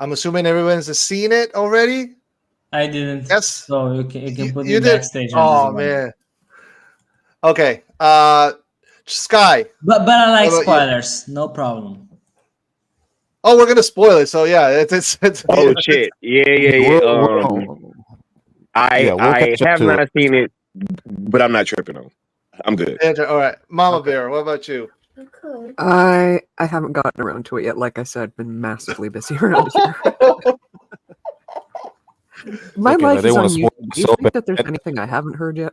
I'm assuming everyone's seen it already. I didn't. Yes, So you can put me you did. backstage on this Oh one. man. Okay. Sky. But I What like about you? spoilers. No problem. Oh, we're gonna spoil it. So yeah, it's Oh shit! Yeah, yeah, Yeah, yeah. yeah, we'll I catch up have to it. not seen it, but I'm not tripping on. I'm good. All right. Mama Okay. Bear. What about you? I haven't gotten around to it yet. Like I said, been massively busy around here. My Look at life they is want to unusual. spoil it Do you so think that there's bad. anything I haven't heard yet?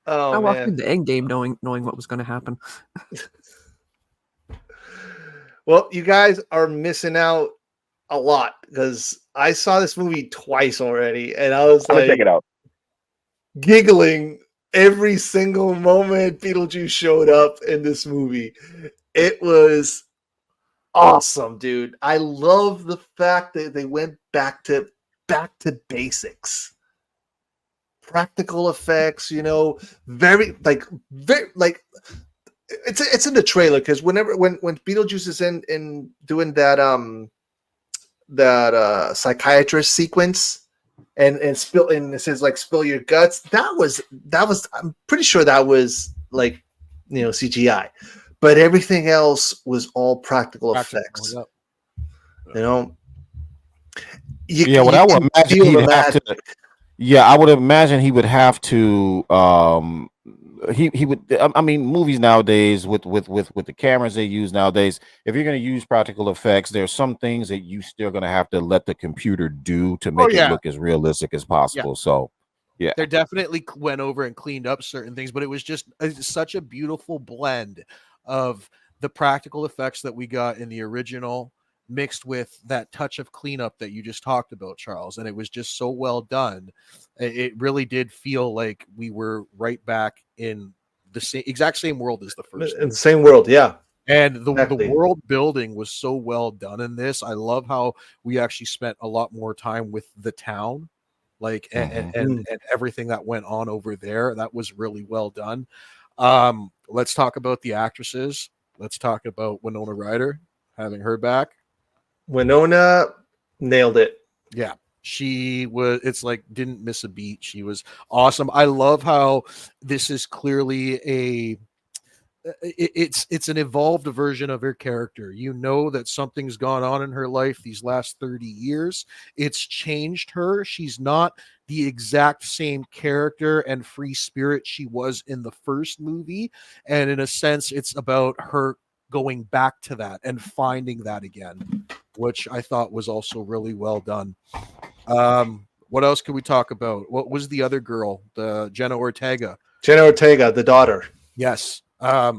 Oh I walked man. into Endgame knowing what was going to happen. Well, you guys are missing out a lot because I saw this movie twice already, and I was I'm gonna check like it out. giggling every single moment Beetlejuice showed up in this movie. It was awesome, dude. I love the fact that they went back to basics. Practical effects, very it's in the trailer because when Beetlejuice is in doing that psychiatrist sequence and spill and it says like spill your guts, that was I'm pretty sure that was like CGI, but everything else was all practical effects. Yep. You know, you, Yeah, what you I would can imagine feel he'd the have to. magic. Yeah, I would imagine he would have to. He would. I mean, movies nowadays with the cameras they use nowadays, if you're going to use practical effects, there's some things that you still going to have to let the computer do to make it yeah. look as realistic as possible. So, yeah, They definitely went over and cleaned up certain things, but it was just such a beautiful blend of the practical effects that we got in the original mixed with that touch of cleanup that you just talked about, Charles. And it was just so well done. It really did feel like we were right back in the exact same world as the first In one. the same world, yeah. And the Exactly. world building was so well done in this. I love how we actually spent a lot more time with the town, like and everything that went on over there. That was really well done. Let's talk about the actresses. Let's talk about Winona Ryder, having her back. Winona nailed it. Yeah. She was, it's like didn't miss a beat. She was awesome. I love how this is clearly it's an evolved version of her character. You know that something's gone on in her life these last 30 years. It's changed her. She's not the exact same character and free spirit she was in the first movie. And in a sense, it's about her going back to that and finding that again, which I thought was also really well done. What else could we talk about? What was the other girl, the Jenna Ortega? Jenna Ortega, the daughter. Yes. I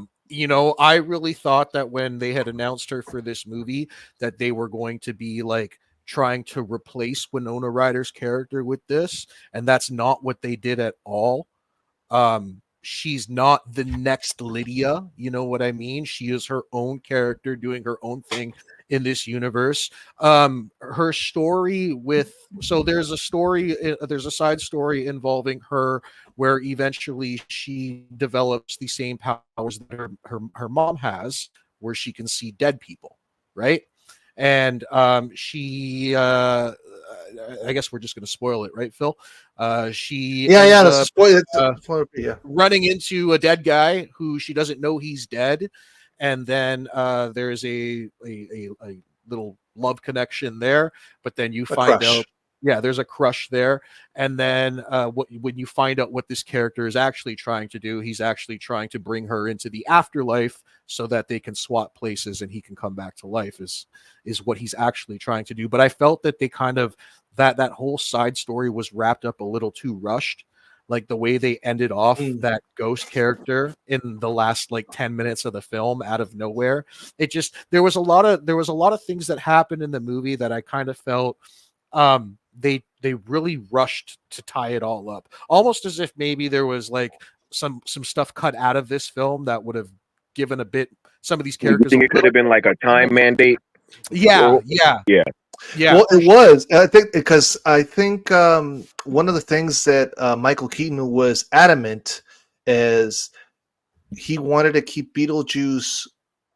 really thought that when they had announced her for this movie, that they were going to be like trying to replace Winona Ryder's character with this, and that's not what they did at all. She's not the next Lydia, you know what I mean? She is her own character doing her own thing in this universe. Her story there's a side story involving her where eventually she develops the same powers that her mom has, where she can see dead people, right? And she I guess we're just going to spoil it, right, Phil? She That's a spoiler. Yeah. running into a dead guy who she doesn't know he's dead, and then there's a little love connection there, but then you find out there's a crush there. And then when you find out what this character is actually trying to do, he's actually trying to bring her into the afterlife so that they can swap places and he can come back to life is what he's actually trying to do. But I felt that they kind of that whole side story was wrapped up a little too rushed. Like the way they ended off that ghost character in the last like 10 minutes of the film out of nowhere. It just there was a lot of things that happened in the movie that I kind of felt they really rushed to tie it all up, almost as if maybe there was like some stuff cut out of this film that would have given a bit some of these characters. You think it could have been like a time mandate? Yeah. Well, it was. I think because one of the things that Michael Keaton was adamant is he wanted to keep Beetlejuice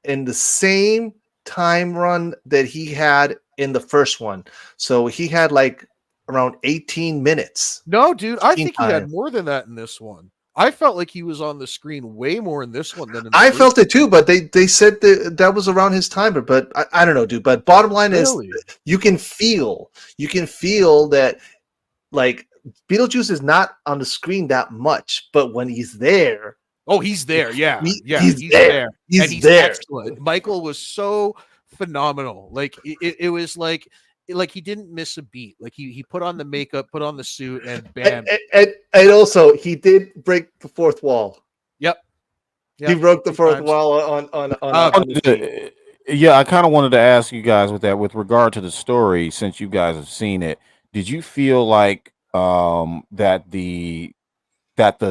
in the same time run that he had in the first one. So he had like around 18 minutes. No, dude, I Screen think he time. had more than that in this one. I felt like he was on the screen way more in this one than in the I first felt it too, but they said that was around his time. But I don't know, dude. But bottom line Really? is, you can feel that like Beetlejuice is not on the screen that much, but when he's there, Oh, he's there. Yeah. he's there. He's and he's there. excellent. Michael was so phenomenal. Like it was like he didn't miss a beat. Like he put on the makeup, put on the suit, and bam. And also he did break the fourth wall. Yep. He broke the fourth times. wall on the scene. Yeah, I kind of wanted to ask you guys with regard to the story, since you guys have seen it. Did you feel like that the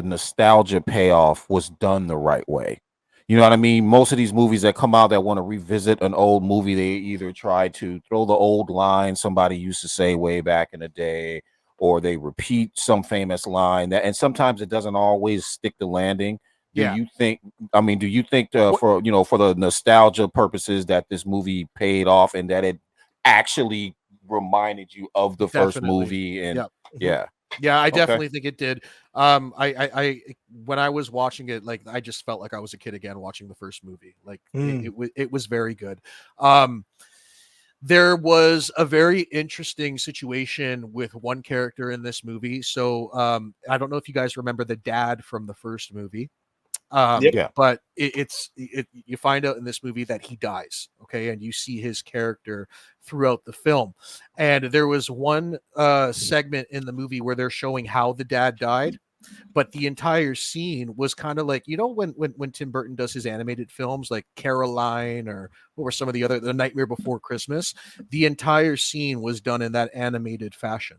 nostalgia payoff was done the right way? You know what I mean? Most of these movies that come out that want to revisit an old movie, they either try to throw the old line somebody used to say way back in the day, or they repeat some famous line and sometimes it doesn't always stick the landing. Do you think, for the nostalgia purposes that this movie paid off and that it actually reminded you of the first movie? And I definitely think it did. I when I was watching it, like I just felt like I was a kid again watching the first movie. Like it was very good. There was a very interesting situation with one character in this movie. So I don't know if you guys remember the dad from the first movie. But you find out in this movie that he dies, okay, and you see his character throughout the film. And there was one segment in the movie where they're showing how the dad died, but the entire scene was kind of like, when Tim Burton does his animated films like Caroline, or what were some of the other, The Nightmare Before Christmas, the entire scene was done in that animated fashion.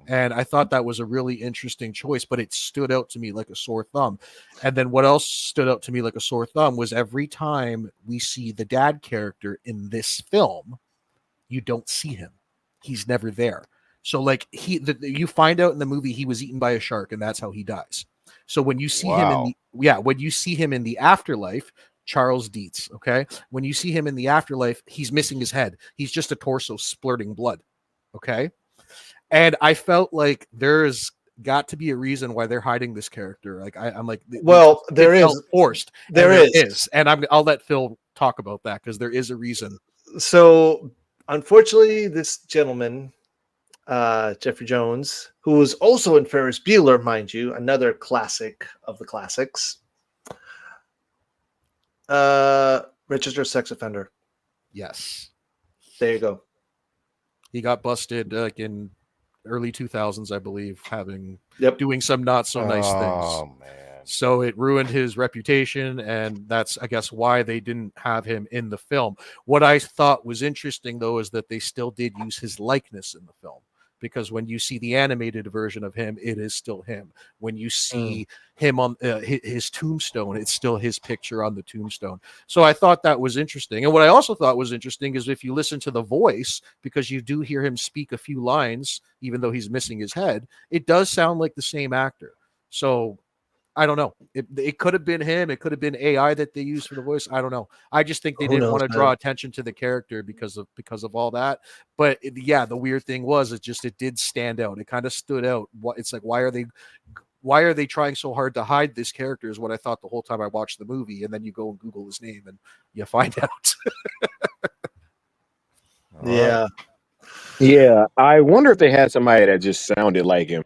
And I thought that was a really interesting choice, but it stood out to me like a sore thumb. And then what else stood out to me like a sore thumb was every time we see the dad character in this film, you don't see him. He's never there. So like you find out in the movie he was eaten by a shark and that's how he dies. So when you see him in the afterlife, Charles Dietz, okay? When you see him in the afterlife, he's missing his head. He's just a torso splurting blood, okay? And I felt like there's got to be a reason why they're hiding this character. Like I'm like, well, there is forced. There is, and I'll let Phil talk about that because there is a reason. So, unfortunately, this gentleman, Jeffrey Jones, who was also in Ferris Bueller, mind you, another classic of the classics, registered sex offender. Yes, there you go. He got busted in early 2000s, I believe, doing some not so nice things. Oh man. So it ruined his reputation, and that's, I guess, why they didn't have him in the film. What I thought was interesting, though, is that they still did use his likeness in the film, because when you see the animated version of him, it is still him. When you see him on his tombstone, it's still his picture on the tombstone. So I thought that was interesting. And what I also thought was interesting is if you listen to the voice, because you do hear him speak a few lines, even though he's missing his head, it does sound like the same actor. So I don't know. It could have been him. It could have been AI that they used for the voice. I don't know. I just think they didn't want to draw attention to the character because of all that. But the weird thing was it did stand out. It kind of stood out. It's like, why are they trying so hard to hide this character is what I thought the whole time I watched the movie. And then you go and Google his name and you find out. Yeah. Yeah, I wonder if they had somebody that just sounded like him.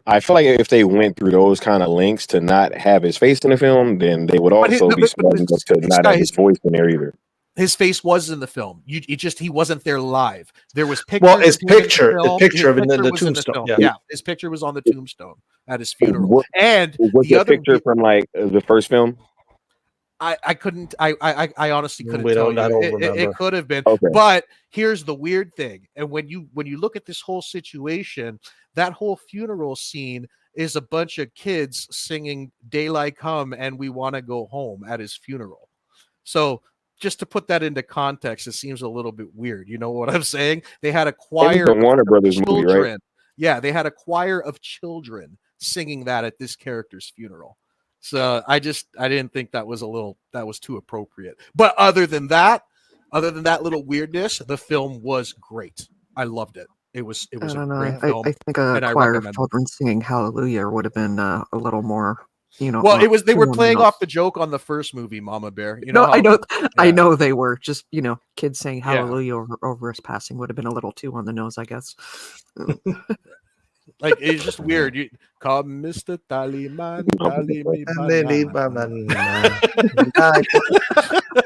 I feel like if they went through those kind of links to not have his face in the film, then they would also be smart enough to not have his voice in there either. His face was in the film. He wasn't there live. There was pictures. Well, his picture of him in the tombstone. Yeah, his picture was on the tombstone at his funeral. And was the picture from like the first film? I honestly couldn't tell you. I don't remember. It could have been. Okay. But here's the weird thing. And when you look at this whole situation, that whole funeral scene is a bunch of kids singing Daylight Come and We Want to Go Home at his funeral. So just to put that into context, it seems a little bit weird. You know what I'm saying? They had a choir of Warner Brothers children. Movie, right? Yeah, they had a choir of children singing that at this character's funeral. So I didn't think that was too appropriate. But other than that, other than that little weirdness, the film was great. I loved it. It was I a don't know. great film. I think a and I choir of recommend it. children singing Hallelujah would have been a little more, Well, it was they too were on the playing nose. off the joke on the first movie, Mama Bear. You No, know I know, I Yeah. know they were just kids saying Yeah. Hallelujah over his passing would have been a little too on the nose, I guess. like it's just weird. You come, Mr. Taliman, Talimi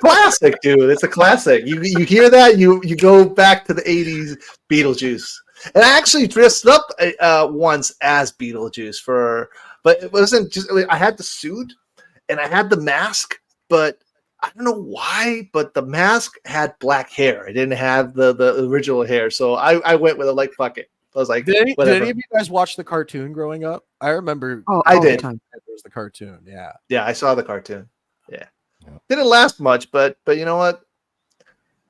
Classic, dude. It's a classic. You hear that, you go back to the 80s Beetlejuice. And I actually dressed up once as Beetlejuice but it wasn't just. I had the suit and I had the mask, but I don't know why, but the mask had black hair. It didn't have the original hair, so I went with it like fuck it. I was like, Did whatever. any of you guys watch the cartoon growing up? I remember. Oh, I all the did. time. There was the cartoon. Yeah. Yeah, I saw the cartoon. Yeah. Didn't last much, but you know what?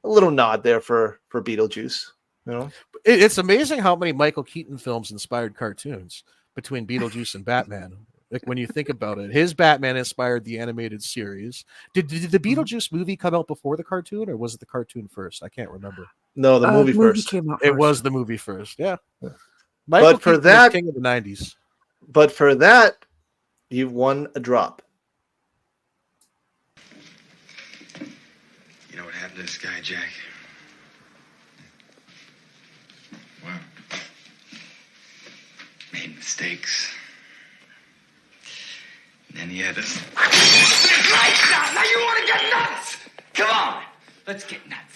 A little nod there for Beetlejuice. You know, It's amazing how many Michael Keaton films inspired cartoons between Beetlejuice and Batman. Like when you think about it, his Batman inspired the animated series. Did the Beetlejuice movie come out before the cartoon, or was it the cartoon first? I can't remember. no, the movie first. Came out It first. was the movie first. Yeah. Michael But for Keaton was that- king of the 90s. But for that, you've won a drop. You know what happened to this guy, Jack? What? Made mistakes. And then he had this. Lights out! Now you want to get nuts! Come on! Let's get nuts.